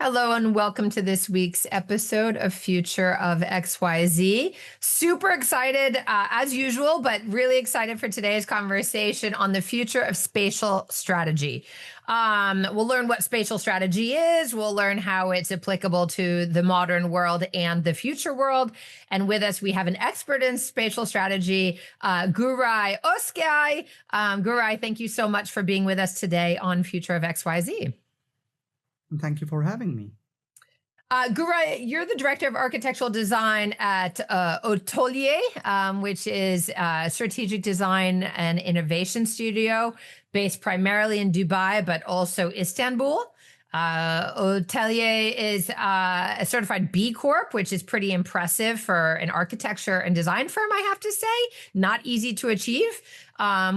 Hello and welcome to this week's episode of Future of XYZ. Super excited as usual, but really excited for today's conversation on the future of spatial strategy. We'll learn what spatial strategy is. We'll learn how it's applicable to the modern world and the future world. And with us, we have an expert in spatial strategy, Güray Oskay. Güray, thank you so much for being with us today on Future of XYZ. Thank you for having me. Güray, you're the Director of Architectural Design at ATÖLYE, which is a strategic design and innovation studio based primarily in Dubai, but also Istanbul. ATÖLYE is a certified B-Corp, which is pretty impressive for an architecture and design firm, I have to say. Not easy to achieve,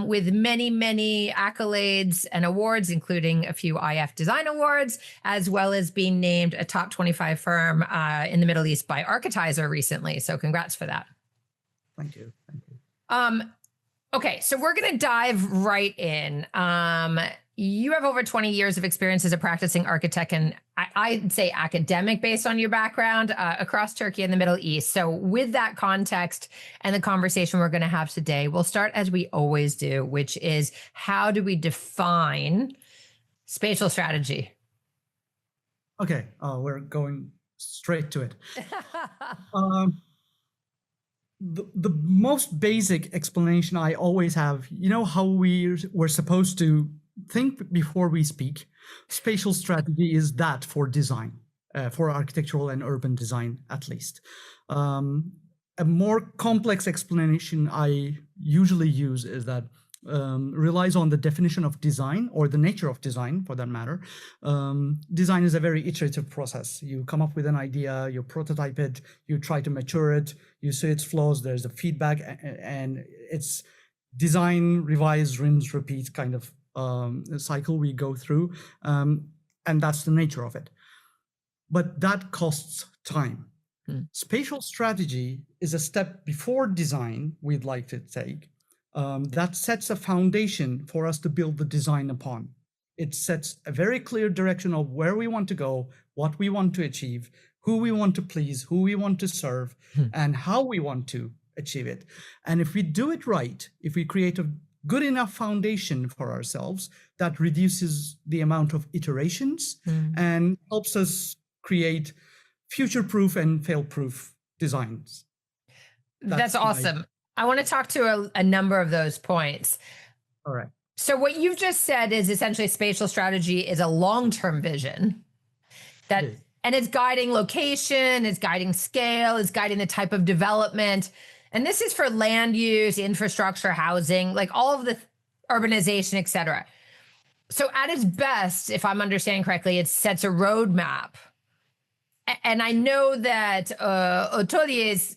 with many, many accolades and awards, including a few IF Design Awards, as well as being named a top 25 firm in the Middle East by Architizer recently. So congrats for that. Thank you. Thank you. Okay, so we're going to dive right in. You have over 20 years of experience as a practicing architect and I'd say academic based on your background across Turkey and the Middle East. So with that context and the conversation we're going to have today, we'll start as we always do, which is how do we define spatial strategy? Okay, we're going straight to it. The most basic explanation I always have, you know how we're supposed to think before we speak. Spatial strategy is that for design, for architectural and urban design, at least. A more complex explanation I usually use is that relies on the definition of design or the nature of design for that matter. Design is a very iterative process. You come up with an idea, you prototype it, you try to mature it, you see its flaws, there's a feedback, and it's design, revise, rinse, repeat kind of cycle we go through, and that's the nature of it. But that costs time. Spatial strategy is a step before design we'd like to take that sets a foundation for us to build the design upon. It sets a very clear direction of where we want to go, what we want to achieve, who we want to please, who we want to serve, and how we want to achieve it. And if we do it right, if we create a good enough foundation for ourselves, that reduces the amount of iterations and helps us create future-proof and fail-proof designs. That's awesome. I want to talk to a number of those points. All right. So what you've just said is essentially spatial strategy is a long-term vision that, and it's guiding location, it's guiding scale, it's guiding the type of development. And this is for land use, infrastructure, housing, like all of the urbanization, et cetera. So at its best, if I'm understanding correctly, it sets a roadmap. And I know that ATÖLYE's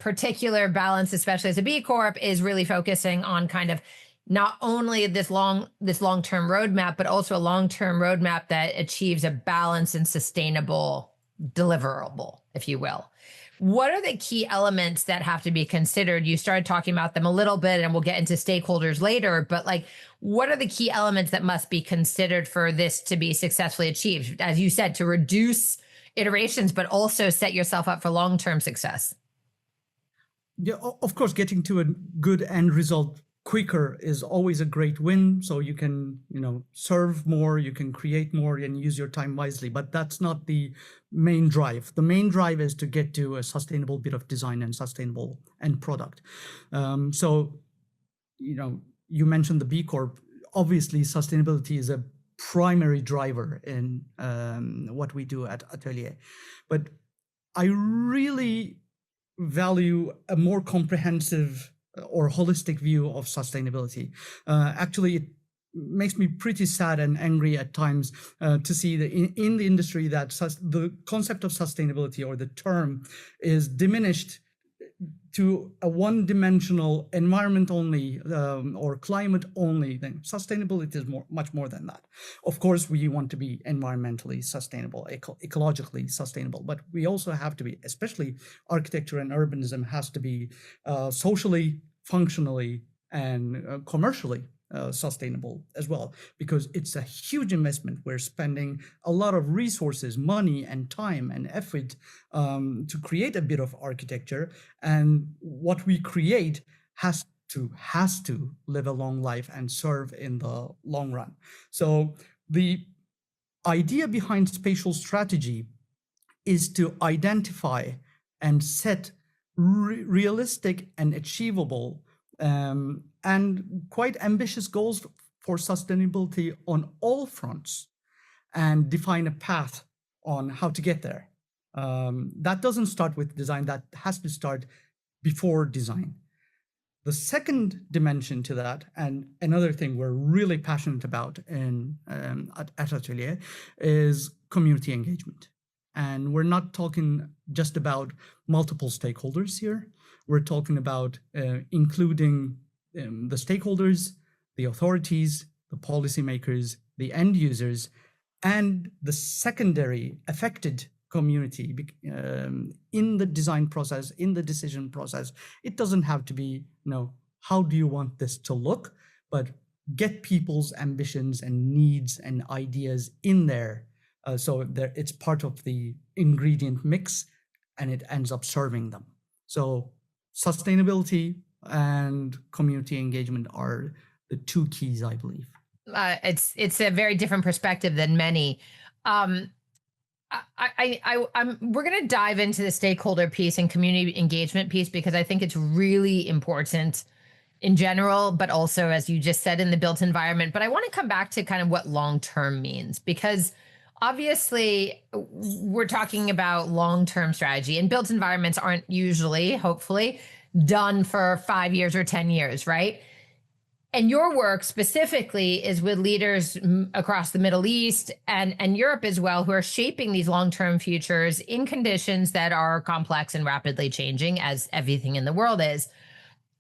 particular balance, especially as a B Corp, is really focusing on kind of not only this long-term roadmap, but also a long-term roadmap that achieves a balanced and sustainable deliverable, if you will. What are the key elements that have to be considered? You started talking about them a little bit and we'll get into stakeholders later, but like, what are the key elements that must be considered for this to be successfully achieved? As you said, to reduce iterations, but also set yourself up for long-term success. Yeah, of course, getting to a good end result quicker is always a great win. So you can, serve more, you can create more and use your time wisely, but that's not the main drive. The main drive is to get to a sustainable bit of design and sustainable end product. So, you mentioned the B Corp. Obviously, sustainability is a primary driver in what we do at ATÖLYE. But I really value a more comprehensive or holistic view of sustainability. Actually, it makes me pretty sad and angry at times to see that in the industry that the concept of sustainability or the term is diminished to a one-dimensional environment only or climate only thing. Sustainability is much more than that. Of course, we want to be environmentally sustainable, ecologically sustainable, but we also have to be, especially architecture and urbanism has to be socially, functionally, and commercially sustainable as well, because it's a huge investment. We're spending a lot of resources, money and time and effort to create a bit of architecture, and what we create has to live a long life and serve in the long run. So the idea behind spatial strategy is to identify and set realistic and achievable and quite ambitious goals for sustainability on all fronts, and define a path on how to get there. That doesn't start with design, that has to start before design. The second dimension to that, and another thing we're really passionate about at ATÖLYE, is community engagement. And we're not talking just about multiple stakeholders here. We're talking about including the stakeholders, the authorities, the policymakers, the end users, and the secondary affected community in the design process, in the decision process. It doesn't have to be, how do you want this to look, but get people's ambitions and needs and ideas in there. So it's part of the ingredient mix, and it ends up serving them. So sustainability and community engagement are the two keys, I believe. It's a very different perspective than many. We're going to dive into the stakeholder piece and community engagement piece, because I think it's really important in general, but also, as you just said, in the built environment. But I want to come back to kind of what long-term means, because obviously we're talking about long-term strategy, and built environments aren't usually, hopefully, done for 5 years or 10 years, right? And your work specifically is with leaders across the Middle East and Europe as well, who are shaping these long-term futures in conditions that are complex and rapidly changing, as everything in the world is.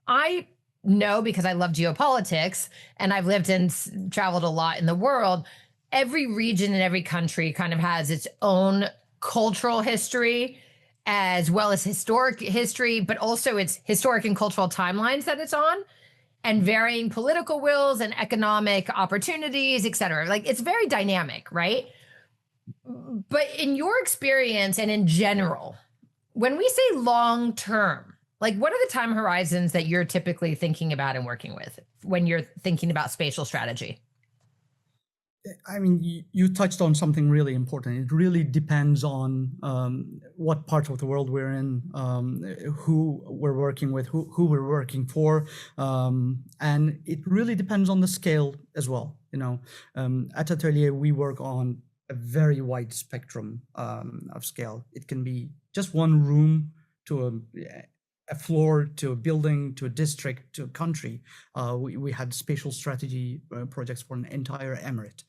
I know, because I love geopolitics and I've lived and traveled a lot in the world, every region and every country kind of has its own cultural history, as well as historic history, but also its historic and cultural timelines that it's on, and varying political wills and economic opportunities, et cetera. Like, it's very dynamic, right? But in your experience and in general, when we say long term, like, what are the time horizons that you're typically thinking about and working with when you're thinking about spatial strategy? I mean, you touched on something really important. It really depends on what part of the world we're in, who we're working with, who we're working for, and it really depends on the scale as well. At ATÖLYE, we work on a very wide spectrum of scale. It can be just one room to a floor, to a building, to a district, to a country. We had spatial strategy projects for an entire emirate.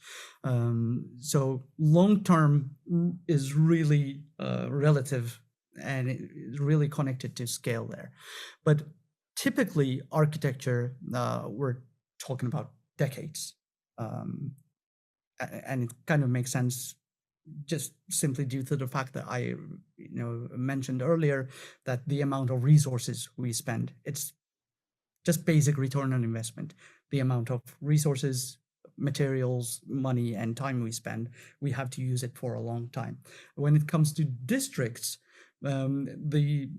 So long-term is really relative, and it is really connected to scale there. But typically architecture, we're talking about decades. And it kind of makes sense just simply due to the fact that I mentioned earlier, that the amount of resources we spend, it's just basic return on investment. The amount of resources, materials, money, and time we spend, we have to use it for a long time. When it comes to districts, the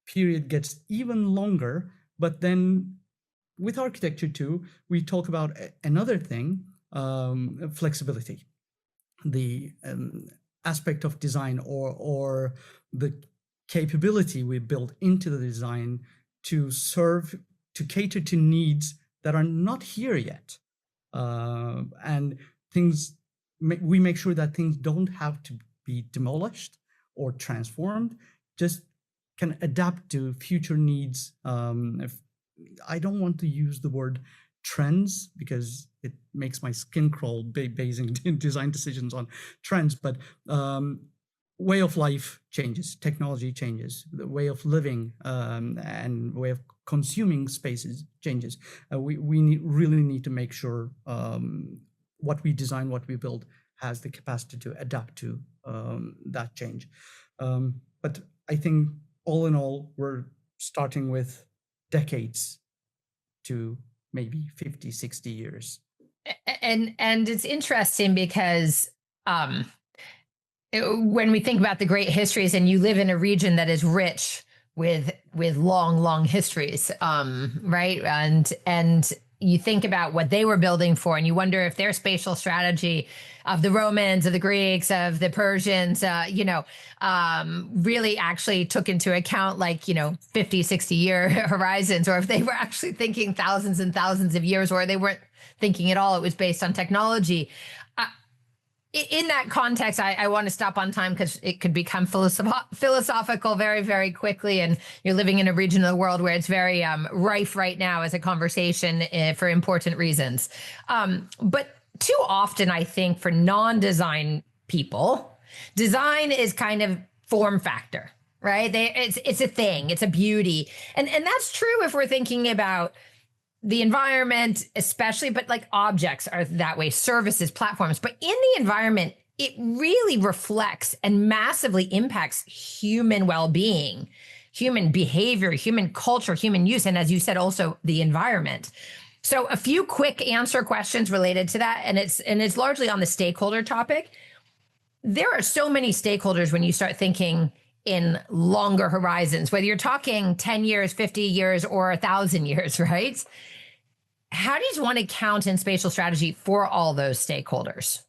period gets even longer, but then with architecture too, we talk about another thing, flexibility. The aspect of design or the capability we build into the design to cater to needs that are not here yet. And we make sure that things don't have to be demolished or transformed, just can adapt to future needs. I don't want to use the word trends because it makes my skin crawl basing design decisions on trends, but way of life changes, technology changes, the way of living and way of consuming spaces changes. We really need to make sure what we design, what we build has the capacity to adapt to that change. But I think all in all, we're starting with decades to maybe 50, 60 years. And it's interesting because when we think about the great histories, and you live in a region that is rich with long histories, right? And you think about what they were building for, and you wonder if their spatial strategy of the Romans, of the Greeks, of the Persians, really actually took into account 50, 60-year horizons, or if they were actually thinking thousands and thousands of years, or they weren't thinking at all. It was based on technology. In that context, I want to stop on time because it could become philosophical very, very quickly. And you're living in a region of the world where it's very rife right now as a conversation for important reasons. But too often, I think, for non-design people, design is kind of form factor, right? It's a thing, it's a beauty. And that's true if we're thinking about the environment, especially, but objects are that way, services, platforms. But in the environment, it really reflects and massively impacts human well-being, human behavior, human culture, human use, and as you said, also the environment. So a few quick answer questions related to that, and it's largely on the stakeholder topic. There are so many stakeholders when you start thinking in longer horizons, whether you're talking 10 years, 50 years, or 1,000 years, right? How do you want to count in spatial strategy for all those stakeholders?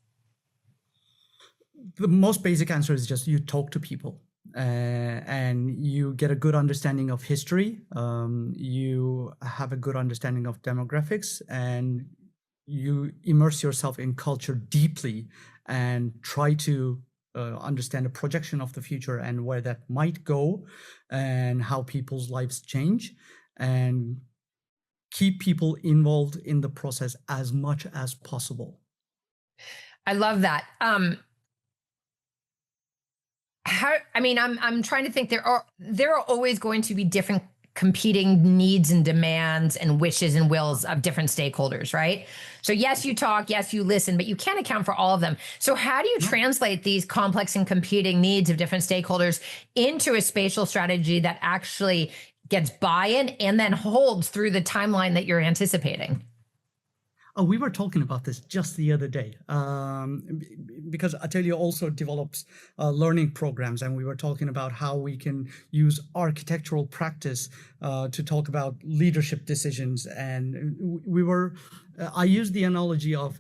The most basic answer is just you talk to people and you get a good understanding of history. You have a good understanding of demographics, and you immerse yourself in culture deeply and try to understand a projection of the future and where that might go and how people's lives change, and keep people involved in the process as much as possible. I love that. I'm trying to think, there are always going to be different competing needs and demands and wishes and wills of different stakeholders, right? So yes, you talk, yes, you listen, but you can't account for all of them. So how do you translate these complex and competing needs of different stakeholders into a spatial strategy that actually gets buy-in and then holds through the timeline that you're anticipating? Oh, we were talking about this just the other day, because ATÖLYE also develops learning programs, and we were talking about how we can use architectural practice to talk about leadership decisions. And I used the analogy of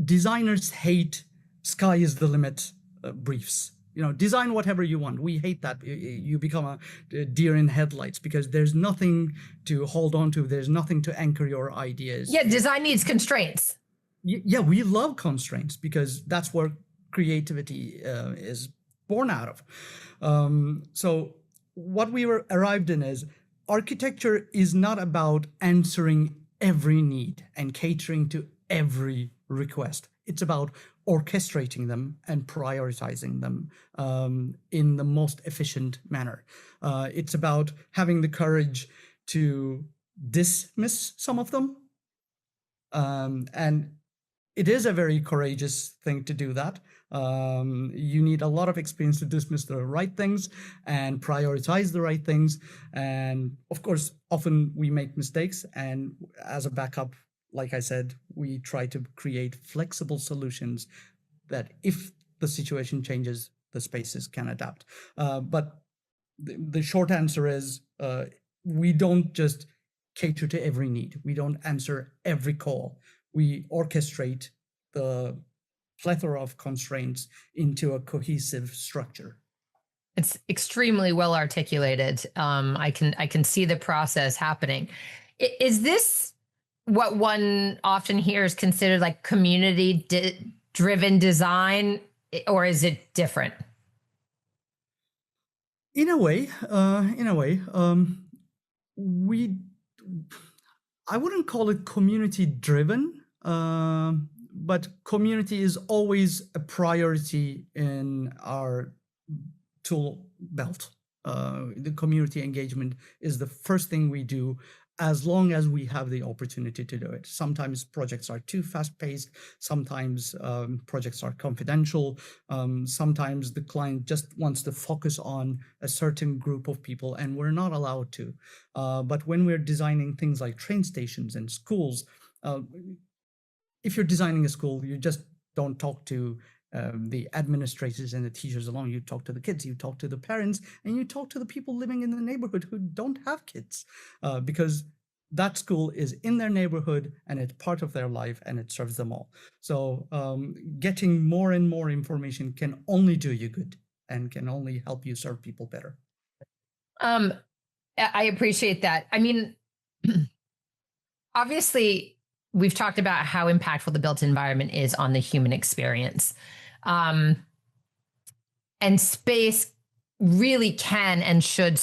designers hate sky is the limit briefs. Design whatever you want. We hate that. You become a deer in headlights because there's nothing to hold on to. There's nothing to anchor your ideas. Yeah, design needs constraints. Yeah, we love constraints because that's where creativity is born out of. So what we were arrived in is architecture is not about answering every need and catering to every request. It's about orchestrating them and prioritizing them in the most efficient manner. It's about having the courage to dismiss some of them. And it is a very courageous thing to do that. You need a lot of experience to dismiss the right things and prioritize the right things. And of course, often we make mistakes. And as a backup, like I said, we try to create flexible solutions that if the situation changes, the spaces can adapt. But the short answer is we don't just cater to every need. We don't answer every call. We orchestrate the plethora of constraints into a cohesive structure. It's extremely well articulated. I can see the process happening. Is this what one often hears considered like community-driven design, or is it different? In a way, I wouldn't call it community-driven, but community is always a priority in our tool belt. The community engagement is the first thing we do as long as we have the opportunity to do it. Sometimes projects are too fast-paced, sometimes projects are confidential, sometimes the client just wants to focus on a certain group of people and we're not allowed to. But when we're designing things like train stations and schools, if you're designing a school, you just don't talk to the administrators and the teachers alone. You talk to the kids, you talk to the parents, and you talk to the people living in the neighborhood who don't have kids, because that school is in their neighborhood and it's part of their life and it serves them all. So getting more and more information can only do you good and can only help you serve people better. I appreciate that. I mean, obviously, we've talked about how impactful the built environment is on the human experience. And space really can and should,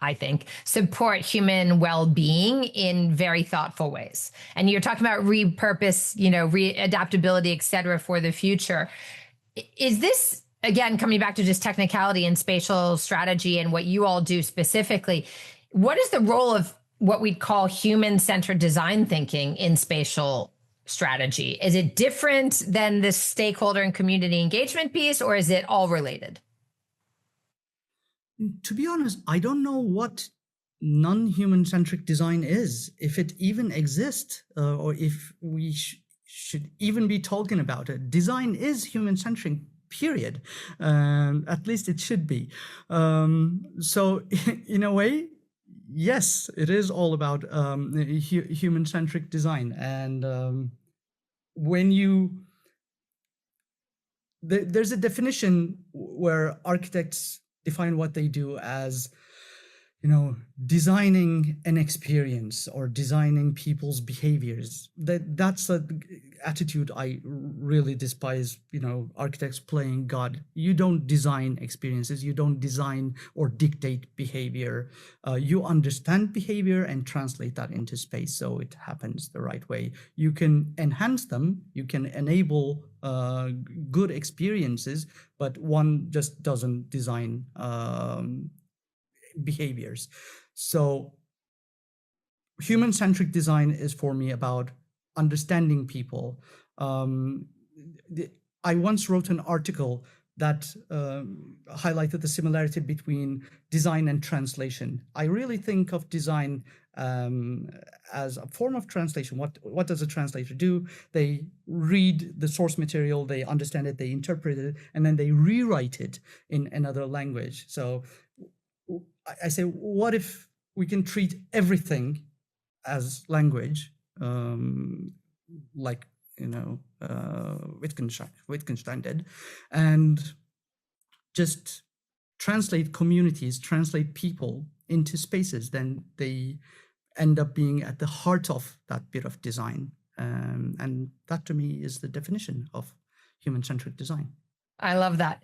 I think, support human well-being in very thoughtful ways. And you're talking about repurpose, adaptability, et cetera, for the future. Is this, again, coming back to just technicality and spatial strategy and what you all do specifically, what is the role of what we'd call human-centered design thinking in spatial strategy? Is it different than the stakeholder and community engagement piece, or is it all related? To be honest, I don't know what non-human-centric design is, if it even exists, or if we should even be talking about it. Design is human-centric, period. At least it should be. So in a way, yes, it is all about human-centric design. And there's a definition where architects define what they do as, designing an experience or designing people's behaviors. That's an attitude I really despise. Architects playing God. You don't design experiences. You don't design or dictate behavior. You understand behavior and translate that into space so it happens the right way. You can enhance them. You can enable good experiences, but one just doesn't design behaviors. So human-centric design is for me about understanding people. I once wrote an article that highlighted the similarity between design and translation. I really think of design as a form of translation. What does a translator do? They read the source material, they understand it, they interpret it, and then they rewrite it in another language. So I say, what if we can treat everything as language, like Wittgenstein did, and just translate communities, translate people into spaces? Then they end up being at the heart of that bit of design, and that to me is the definition of human-centric design. I love that.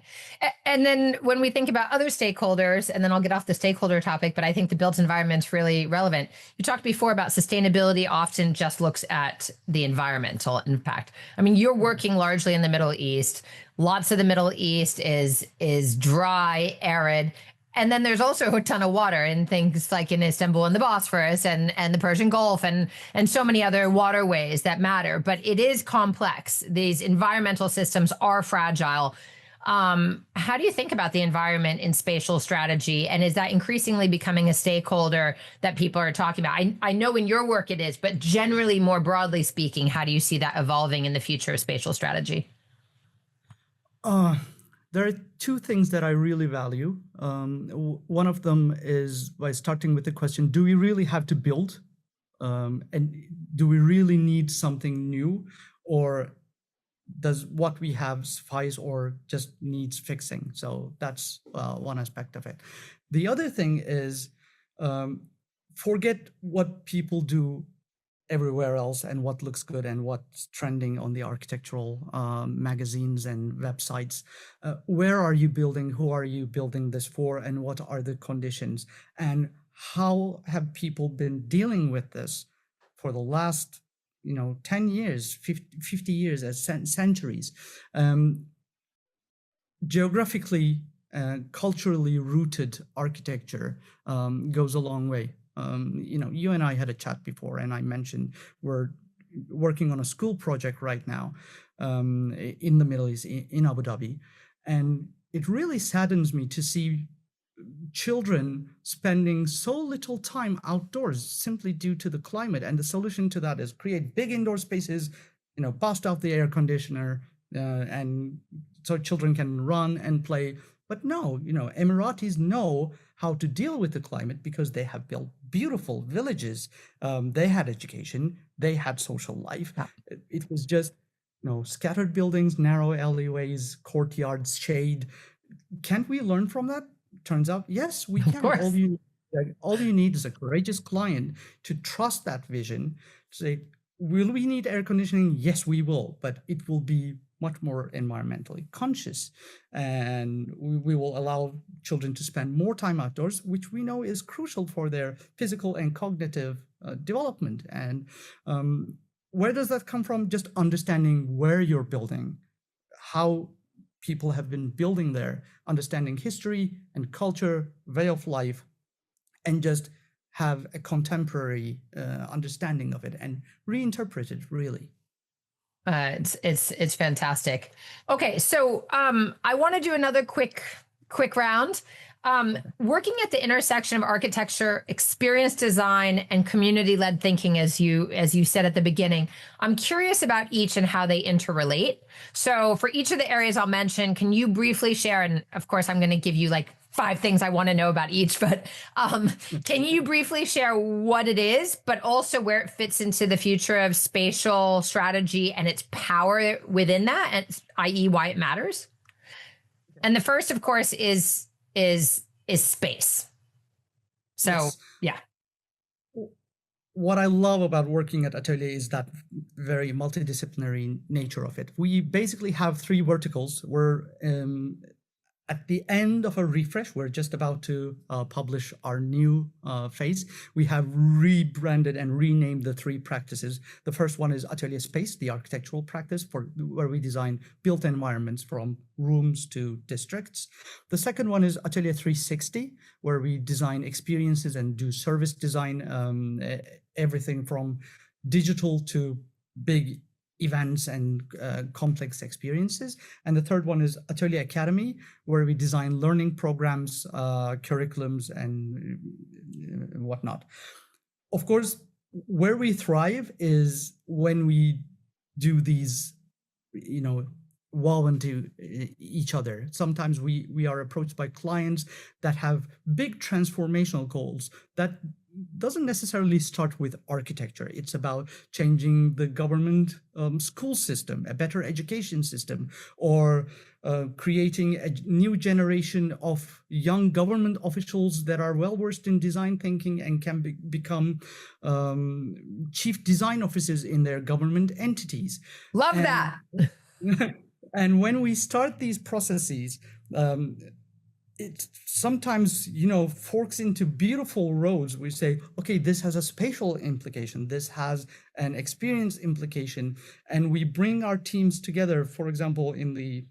And then when we think about other stakeholders, and then I'll get off the stakeholder topic, but I think the built environment's really relevant. You talked before about sustainability often just looks at the environmental impact. I mean, you're working largely in the Middle East. Lots of the Middle East is dry, arid. And then there's also a ton of water in things like in Istanbul and the Bosphorus and the Persian Gulf and so many other waterways that matter. But it is complex. These environmental systems are fragile. How do you think about the environment in spatial strategy? And is that increasingly becoming a stakeholder that people are talking about? I know in your work it is, but generally, more broadly speaking, how do you see that evolving in the future of spatial strategy? There are two things that I really value. One of them is by starting with the question, do we really have to build? And do we really need something new? Or does what we have suffice or just needs fixing? So that's one aspect of it. The other thing is forget what people do everywhere else and what looks good and what's trending on the architectural magazines and websites. Where are you building? Who are you building this for? And what are the conditions? And how have people been dealing with this for the last 10 years, 50 years, as centuries? Geographically, culturally rooted architecture goes a long way. You and I had a chat before, and I mentioned we're working on a school project right now in the Middle East, in Abu Dhabi. And it really saddens me to see children spending so little time outdoors simply due to the climate. And the solution to that is create big indoor spaces, bust out the air conditioner, and so children can run and play. But no, Emiratis know how to deal with the climate because they have built beautiful villages. They had education, they had social life. Yeah. It was just, scattered buildings, narrow alleyways, courtyards, shade. Can't we learn from that? Turns out, yes, we can. All you need is a courageous client to trust that vision, to say, will we need air conditioning? Yes, we will, but it will be much more environmentally conscious. And we will allow children to spend more time outdoors, which we know is crucial for their physical and cognitive development. And where does that come from? Just understanding where you're building, how people have been building there, understanding history and culture, way of life, and just have a contemporary understanding of it and reinterpret it, really. It's fantastic. Okay, so I want to do another quick round. Working at the intersection of architecture, experience design, and community-led thinking, as you said at the beginning, I'm curious about each and how they interrelate. So for each of the areas I'll mention, can you briefly share, and of course I'm going to give you like 5 things I want to know about each, but can you briefly share what it is, but also where it fits into the future of spatial strategy and its power within that, and i.e. why it matters? And the first, of course, is space. So, yes. Yeah. What I love about working at ATÖLYE is that very multidisciplinary nature of it. We basically have 3 verticals. We're at the end of a refresh. We're just about to publish our new phase. We have rebranded and renamed the 3 practices. The first one is ATÖLYE Space, the architectural practice where we design built environments from rooms to districts. The second one is ATÖLYE 360, where we design experiences and do service design, everything from digital to big events and complex experiences. And the third one is ATÖLYE Academy, where we design learning programs, curriculums, and whatnot. Of course, where we thrive is when we do these, woven into each other. Sometimes we are approached by clients that have big transformational goals that doesn't necessarily start with architecture. It's about changing the government school system, a better education system, or creating a new generation of young government officials that are well versed in design thinking and can become chief design officers in their government entities. Love that. And when we start these processes, it sometimes, forks into beautiful roads. We say, okay, this has a spatial implication. This has an experience implication. And we bring our teams together. For example, in the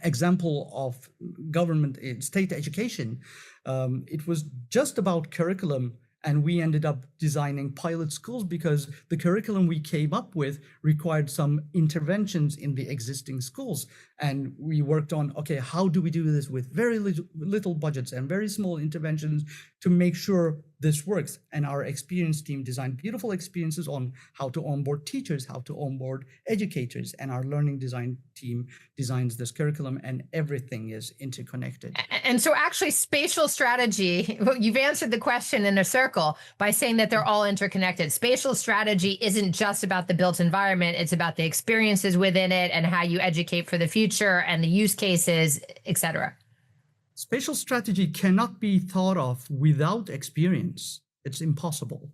example of government, state education, it was just about curriculum. And we ended up designing pilot schools because the curriculum we came up with required some interventions in the existing schools. And we worked on, okay, how do we do this with very little budgets and very small interventions to make sure this works? And our experience team designed beautiful experiences on how to onboard teachers, how to onboard educators. And our learning design team designs this curriculum, and everything is interconnected. And so actually spatial strategy, you've answered the question in a circle by saying that they're all interconnected. Spatial strategy isn't just about the built environment. It's about the experiences within it and how you educate for the future and the use cases, et cetera. Spatial strategy cannot be thought of without experience. It's impossible.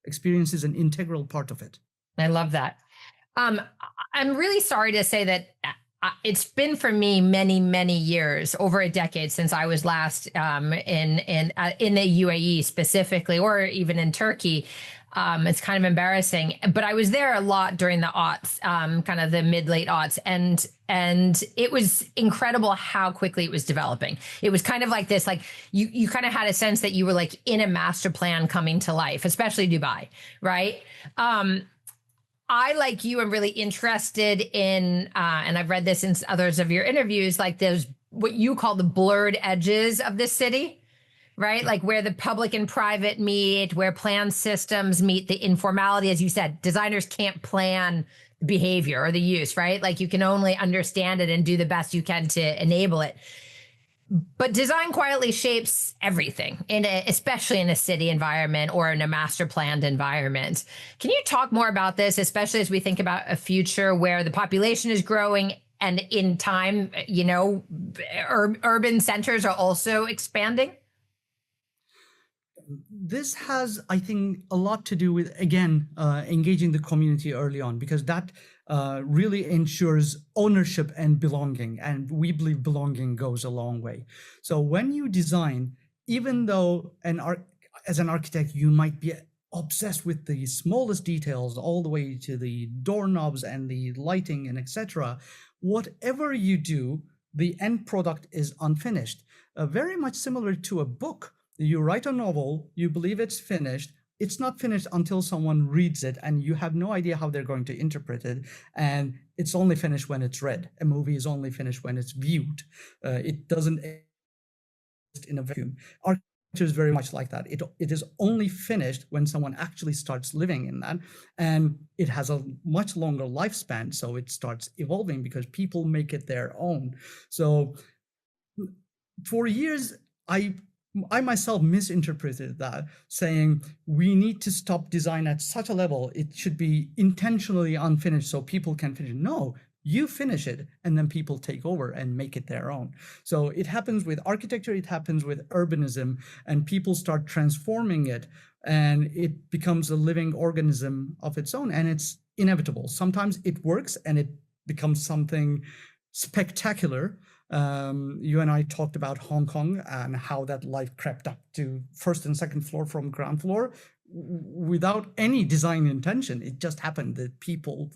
Experience is an integral part of it. I love that. I'm really sorry to say that it's been for me many, many years, over a decade since I was last in the UAE specifically, or even in Turkey. It's kind of embarrassing, but I was there a lot during the aughts, kind of the late aughts, and it was incredible how quickly it was developing. It was kind of like this, like you kind of had a sense that you were like in a master plan coming to life, especially Dubai, right? I, like you, am really interested in, and I've read this in others of your interviews, like those what you call the blurred edges of the city, right? Like where the public and private meet, where plan systems meet the informality. As you said, designers can't plan behavior or the use, right? Like you can only understand it and do the best you can to enable it. But design quietly shapes everything, especially in a city environment or in a master planned environment. Can you talk more about this, especially as we think about a future where the population is growing and in time, urban centers are also expanding? This has, I think, a lot to do with, again, engaging the community early on, because that really ensures ownership and belonging. And we believe belonging goes a long way. So when you design, even though as an architect, you might be obsessed with the smallest details all the way to the doorknobs and the lighting and etc., whatever you do, the end product is unfinished. Very much similar to a book. You write a novel, you believe it's finished. It's not finished until someone reads it, and you have no idea how they're going to interpret it. And it's only finished when it's read. A movie is only finished when it's viewed. It doesn't exist in a vacuum. Architecture is very much like that. It is only finished when someone actually starts living in that. And it has a much longer lifespan, so it starts evolving because people make it their own. So for years, I myself misinterpreted that, saying we need to stop design at such a level, it should be intentionally unfinished so people can finish it. No, you finish it and then people take over and make it their own. So it happens with architecture, it happens with urbanism, and people start transforming it and it becomes a living organism of its own, and it's inevitable. Sometimes it works and it becomes something spectacular. You and I talked about Hong Kong and how that life crept up to first and second floor from ground floor without any design intention. It just happened that people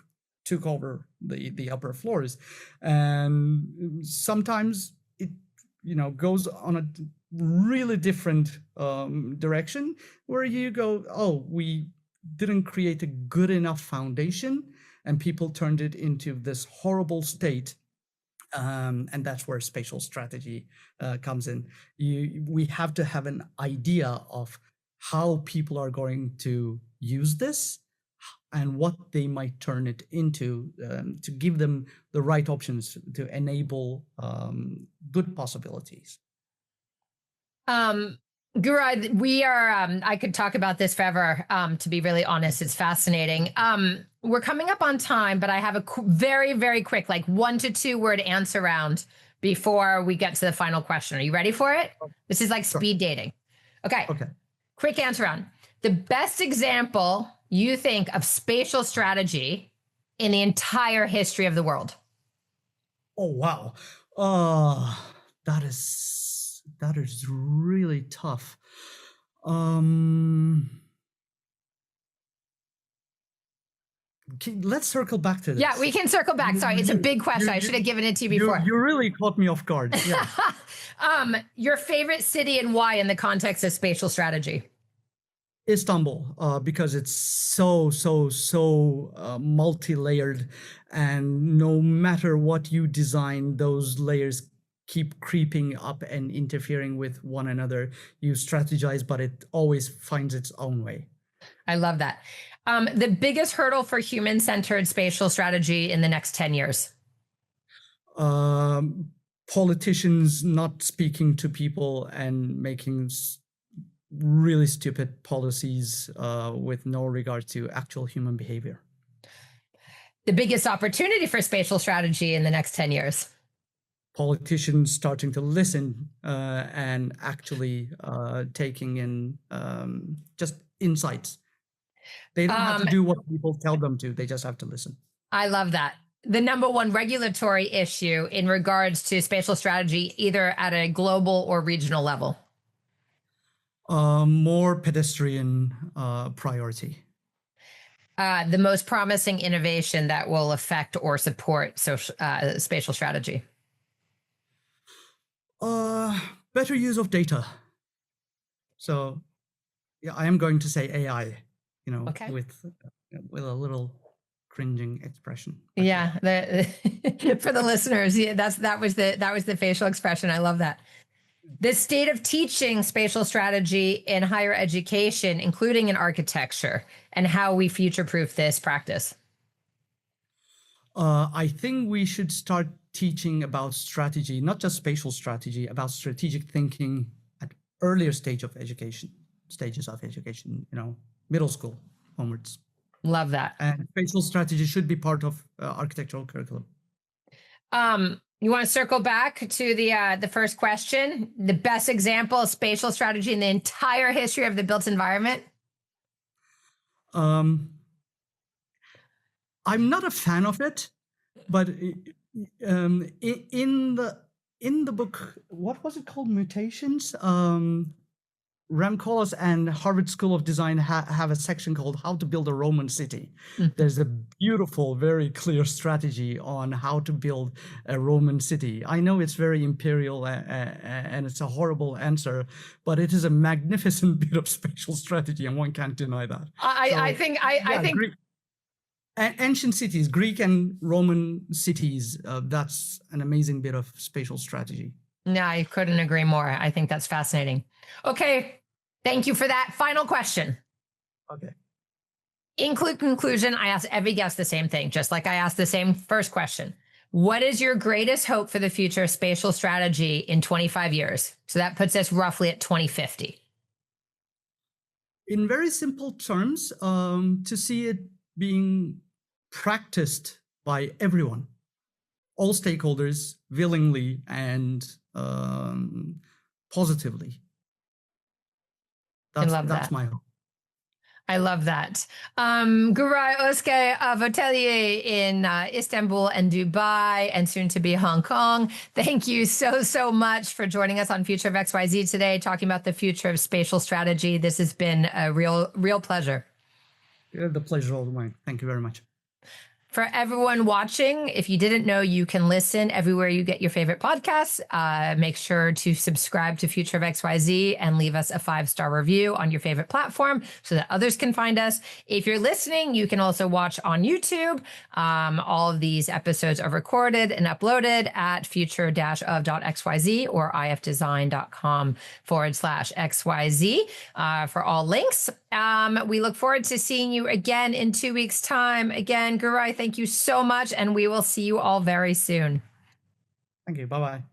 took over the upper floors. And sometimes it goes on a really different direction where you go, oh, we didn't create a good enough foundation, and people turned it into this horrible state. And that's where spatial strategy comes in. We have to have an idea of how people are going to use this and what they might turn it into, to give them the right options to enable good possibilities. Güray, we are, I could talk about this forever. To be really honest, it's fascinating. We're coming up on time, but I have a very, very quick, like 1 to 2 word answer round before we get to the final question. Are you ready for it? This is like speed dating. Okay. Quick answer round. The best example you think of spatial strategy in the entire history of the world? Oh, wow. That is really tough. Let's circle back to this. Yeah, we can circle back. Sorry, it's a big question. I should have given it to you before. You really caught me off guard. Yeah. Your favorite city and why in the context of spatial strategy? Istanbul, because it's so multi-layered, and no matter what you design, those layers keep creeping up and interfering with one another. You strategize, but it always finds its own way. I love that. The biggest hurdle for human-centered spatial strategy in the next 10 years? Politicians not speaking to people and making really stupid policies with no regard to actual human behavior. The biggest opportunity for spatial strategy in the next 10 years? Politicians starting to listen and actually taking in just insights. They don't have to do what people tell them to. They just have to listen. I love that. The number one regulatory issue in regards to spatial strategy, either at a global or regional level? More pedestrian priority. The most promising innovation that will affect or support spatial strategy. Better use of data. So, yeah, I am going to say AI. Okay. With a little cringing expression. Yeah, for the listeners, yeah, that was the facial expression. I love that. The state of teaching spatial strategy in higher education, including in architecture, and how we future-proof this practice. I think we should start teaching about strategy, not just spatial strategy, about strategic thinking at earlier stages of education, middle school onwards. Love that. And spatial strategy should be part of architectural curriculum. You want to circle back to the first question? The best example of spatial strategy in the entire history of the built environment? I'm not a fan of it, but in the book, what was it called? Mutations. Rem Koolhaas and Harvard School of Design have a section called How to Build a Roman City. Mm-hmm. There's a beautiful, very clear strategy on how to build a Roman city. I know it's very imperial and it's a horrible answer, but it is a magnificent bit of spatial strategy, and one can't deny that. I think ancient cities, Greek and Roman cities, that's an amazing bit of spatial strategy. No, I couldn't agree more. I think that's fascinating. Okay. Thank you for that. Final question. Okay. In conclusion, I ask every guest the same thing, just like I asked the same first question. What is your greatest hope for the future of spatial strategy in 25 years? So that puts us roughly at 2050. In very simple terms, to see it being practiced by everyone, all stakeholders, willingly and positively. That's my hope. I love that. Güray Oskay of ATÖLYE in Istanbul and Dubai and soon to be Hong Kong. Thank you so much for joining us on Future of XYZ today, talking about the future of spatial strategy. This has been a real pleasure. The pleasure all mine. Thank you very much. For everyone watching, if you didn't know, you can listen everywhere you get your favorite podcasts. Make sure to subscribe to Future of XYZ and leave us a 5-star review on your favorite platform so that others can find us. If you're listening, you can also watch on YouTube. All of these episodes are recorded and uploaded at future-of.xyz or ifdesign.com/XYZ for all links. We look forward to seeing you again in 2 weeks' time. Again, Güray, thank you so much, and we will see you all very soon. Thank you. Bye-bye.